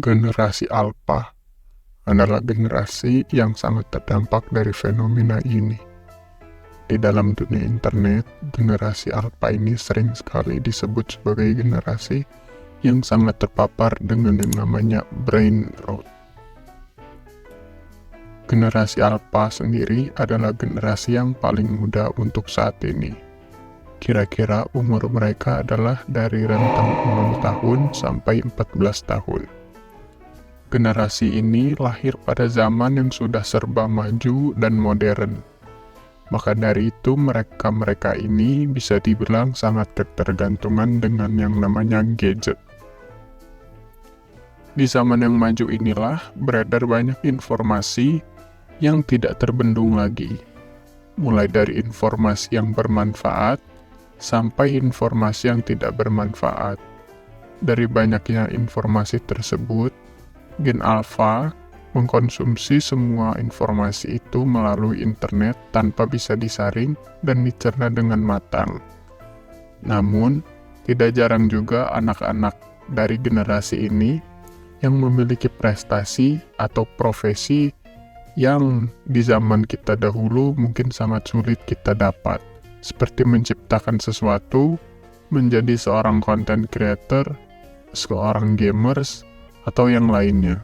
Generasi Alpha adalah generasi yang sangat terdampak dari fenomena ini. Di dalam dunia internet, generasi Alpha ini sering sekali disebut sebagai generasi yang sangat terpapar dengan yang namanya brain rot. Generasi Alpha sendiri adalah generasi yang paling muda untuk saat ini. Kira-kira umur mereka adalah dari rentang 6 tahun sampai 14 tahun. Generasi ini lahir pada zaman yang sudah serba maju dan modern. Maka dari itu mereka ini bisa dibilang sangat ketergantungan dengan yang namanya gadget. Di zaman yang maju inilah beredar banyak informasi yang tidak terbendung lagi. Mulai dari informasi yang bermanfaat sampai informasi yang tidak bermanfaat. Dari banyaknya informasi tersebut, Gen Alpha mengkonsumsi semua informasi itu melalui internet tanpa bisa disaring dan dicerna dengan matang. Namun, tidak jarang juga anak-anak dari generasi ini yang memiliki prestasi atau profesi yang di zaman kita dahulu mungkin sangat sulit kita dapat, seperti menciptakan sesuatu, menjadi seorang content creator, seorang gamers, atau yang lainnya.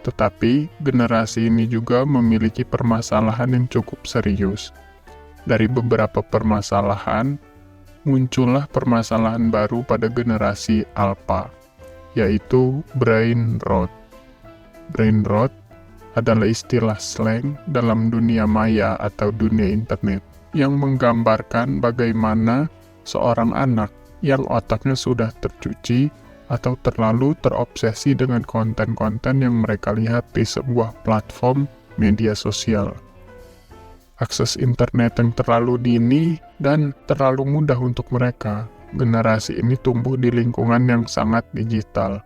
Tetapi, generasi ini juga memiliki permasalahan yang cukup serius. Dari beberapa permasalahan, muncullah permasalahan baru pada generasi Alpha, yaitu brain rot. Brain rot adalah istilah slang dalam dunia maya atau dunia internet, yang menggambarkan bagaimana seorang anak yang otaknya sudah tercuci atau terlalu terobsesi dengan konten-konten yang mereka lihat di sebuah platform media sosial. Akses internet yang terlalu dini dan terlalu mudah untuk mereka. Generasi ini tumbuh di lingkungan yang sangat digital,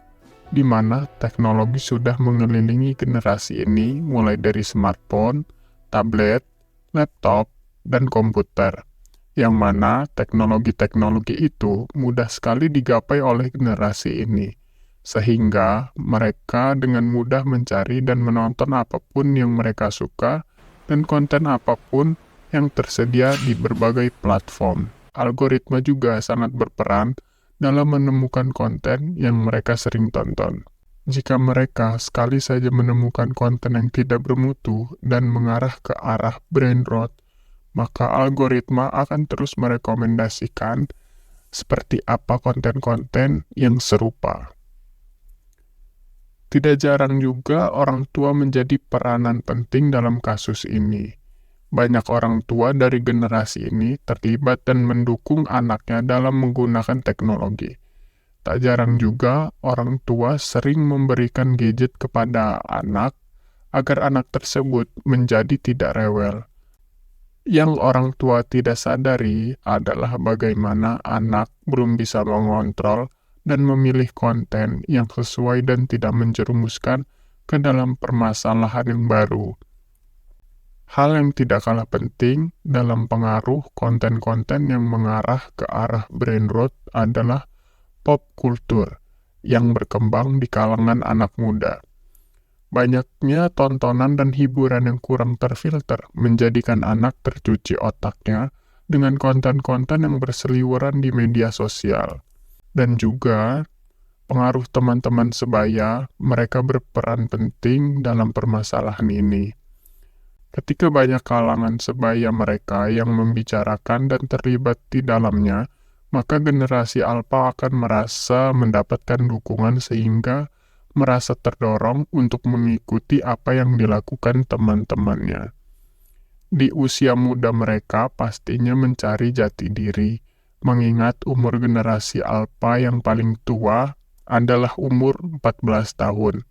di mana teknologi sudah mengelilingi generasi ini mulai dari smartphone, tablet, laptop, dan komputer, yang mana teknologi-teknologi itu mudah sekali digapai oleh generasi ini, sehingga mereka dengan mudah mencari dan menonton apapun yang mereka suka, dan konten apapun yang tersedia di berbagai platform. Algoritma juga sangat berperan dalam menemukan konten yang mereka sering tonton. Jika mereka sekali saja menemukan konten yang tidak bermutu dan mengarah ke arah brain rot, maka algoritma akan terus merekomendasikan seperti apa konten-konten yang serupa. Tidak jarang juga orang tua menjadi peranan penting dalam kasus ini. Banyak orang tua dari generasi ini terlibat dan mendukung anaknya dalam menggunakan teknologi. Tak jarang juga orang tua sering memberikan gadget kepada anak agar anak tersebut menjadi tidak rewel. Yang orang tua tidak sadari adalah bagaimana anak belum bisa mengontrol dan memilih konten yang sesuai dan tidak menjerumuskan ke dalam permasalahan yang baru. Hal yang tidak kalah penting dalam pengaruh konten-konten yang mengarah ke arah brain rot adalah pop culture yang berkembang di kalangan anak muda. Banyaknya tontonan dan hiburan yang kurang terfilter menjadikan anak tercuci otaknya dengan konten-konten yang berseliweran di media sosial. Dan juga pengaruh teman-teman sebaya, mereka berperan penting dalam permasalahan ini. Ketika banyak kalangan sebaya mereka yang membicarakan dan terlibat di dalamnya, maka generasi Alpha akan merasa mendapatkan dukungan sehingga merasa terdorong untuk mengikuti apa yang dilakukan teman-temannya. Di usia muda mereka pastinya mencari jati diri, mengingat umur generasi Alpha yang paling tua adalah umur 14 tahun,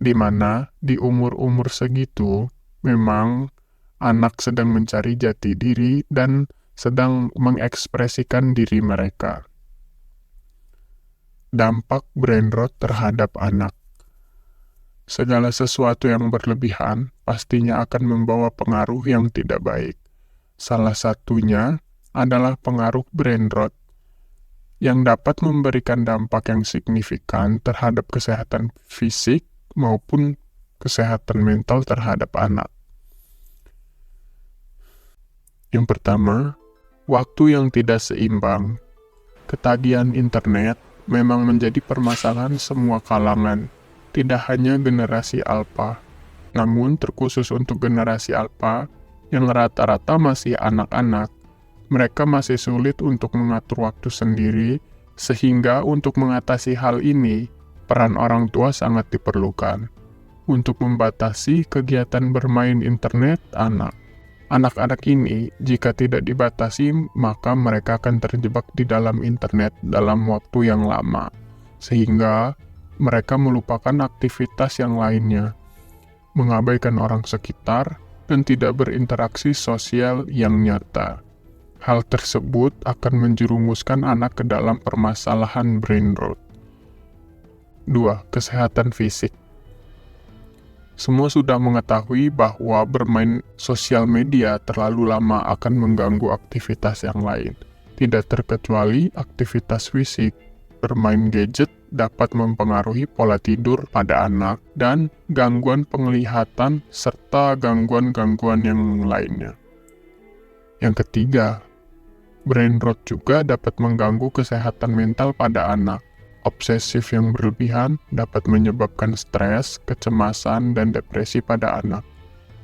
di mana di umur-umur segitu memang anak sedang mencari jati diri dan sedang mengekspresikan diri mereka. Dampak brain rot terhadap anak. Segala sesuatu yang berlebihan pastinya akan membawa pengaruh yang tidak baik. Salah satunya adalah pengaruh brain rot. yang dapat memberikan dampak yang signifikan terhadap kesehatan fisik maupun kesehatan mental terhadap anak. Yang pertama, waktu yang tidak seimbang. Ketagihan internet memang menjadi permasalahan semua kalangan, tidak hanya generasi alfa. Namun terkhusus untuk generasi alfa, yang rata-rata masih anak-anak, mereka masih sulit untuk mengatur waktu sendiri, sehingga untuk mengatasi hal ini, peran orang tua sangat diperlukan untuk membatasi kegiatan bermain internet anak. Anak-anak ini, jika tidak dibatasi, maka mereka akan terjebak di dalam internet dalam waktu yang lama, sehingga mereka melupakan aktivitas yang lainnya, mengabaikan orang sekitar, dan tidak berinteraksi sosial yang nyata. Hal tersebut akan menjerumuskan anak ke dalam permasalahan brain rot. 2. Kesehatan fisik. Semua sudah mengetahui bahwa bermain sosial media terlalu lama akan mengganggu aktivitas yang lain. Tidak terkecuali aktivitas fisik, bermain gadget dapat mempengaruhi pola tidur pada anak dan gangguan penglihatan serta gangguan-gangguan yang lainnya. Yang ketiga, brain rot juga dapat mengganggu kesehatan mental pada anak. Obsesif yang berlebihan dapat menyebabkan stres, kecemasan, dan depresi pada anak,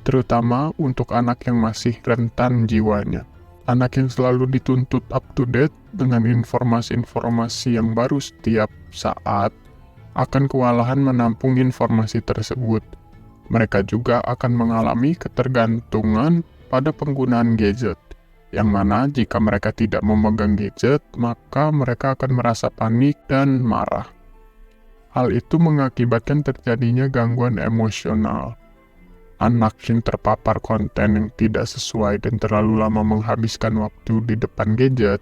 terutama untuk anak yang masih rentan jiwanya. Anak yang selalu dituntut up-to-date dengan informasi-informasi yang baru setiap saat akan kewalahan menampung informasi tersebut. Mereka juga akan mengalami ketergantungan pada penggunaan gadget, yang mana jika mereka tidak memegang gadget, maka mereka akan merasa panik dan marah. Hal itu mengakibatkan terjadinya gangguan emosional. Anak yang terpapar konten yang tidak sesuai dan terlalu lama menghabiskan waktu di depan gadget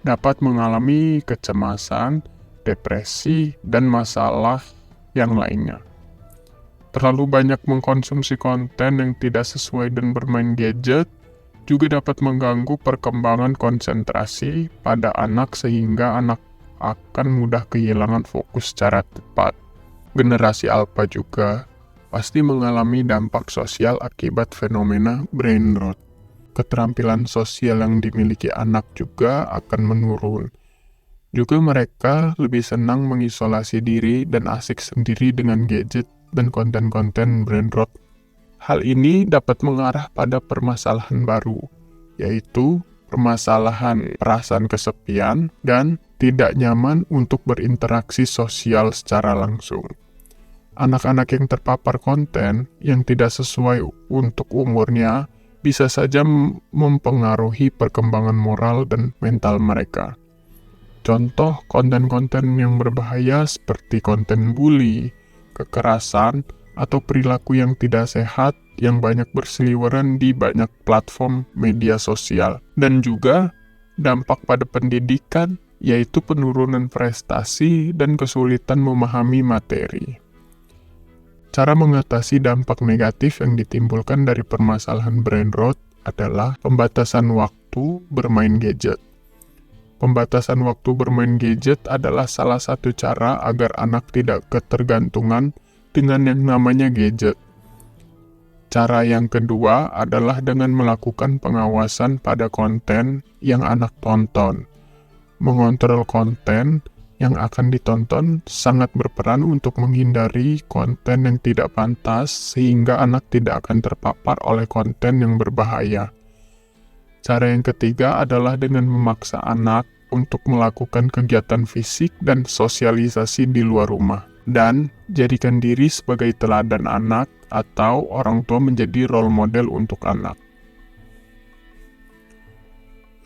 dapat mengalami kecemasan, depresi, dan masalah yang lainnya. Terlalu banyak mengkonsumsi konten yang tidak sesuai dan bermain gadget juga dapat mengganggu perkembangan konsentrasi pada anak sehingga anak akan mudah kehilangan fokus secara tepat. Generasi alfa juga pasti mengalami dampak sosial akibat fenomena brain rot. Keterampilan sosial yang dimiliki anak juga akan menurun. Juga mereka lebih senang mengisolasi diri dan asik sendiri dengan gadget dan konten-konten brain rot. Hal ini dapat mengarah pada permasalahan baru, yaitu permasalahan perasaan kesepian dan tidak nyaman untuk berinteraksi sosial secara langsung. Anak-anak yang terpapar konten yang tidak sesuai untuk umurnya bisa saja mempengaruhi perkembangan moral dan mental mereka. Contoh konten-konten yang berbahaya seperti konten bully, kekerasan, atau perilaku yang tidak sehat yang banyak berseliweran di banyak platform media sosial. Dan juga dampak pada pendidikan, yaitu penurunan prestasi dan kesulitan memahami materi. Cara mengatasi dampak negatif yang ditimbulkan dari permasalahan brain rot adalah pembatasan waktu bermain gadget. Pembatasan waktu bermain gadget adalah salah satu cara agar anak tidak ketergantungan dengan yang namanya gadget. Cara yang kedua adalah dengan melakukan pengawasan pada konten yang anak tonton. Mengontrol konten yang akan ditonton sangat berperan untuk menghindari konten yang tidak pantas sehingga anak tidak akan terpapar oleh konten yang berbahaya. Cara yang ketiga adalah dengan memaksa anak untuk melakukan kegiatan fisik dan sosialisasi di luar rumah. Dan jadikan diri sebagai teladan anak atau orang tua menjadi role model untuk anak.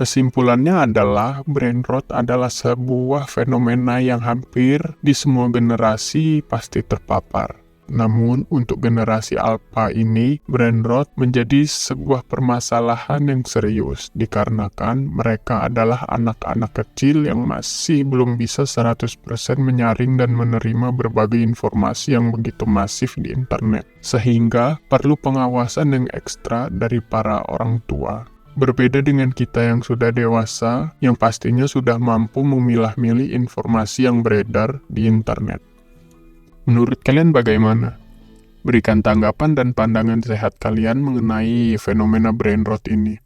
Kesimpulannya adalah brain rot adalah sebuah fenomena yang hampir di semua generasi pasti terpapar. Namun untuk generasi alfa ini, brain rot menjadi sebuah permasalahan yang serius dikarenakan mereka adalah anak-anak kecil yang masih belum bisa 100% menyaring dan menerima berbagai informasi yang begitu masif di internet. Sehingga perlu pengawasan yang ekstra dari para orang tua. Berbeda dengan kita yang sudah dewasa, yang pastinya sudah mampu memilah-milih informasi yang beredar di internet. Menurut kalian bagaimana? Berikan tanggapan dan pandangan sehat kalian mengenai fenomena brain rot ini.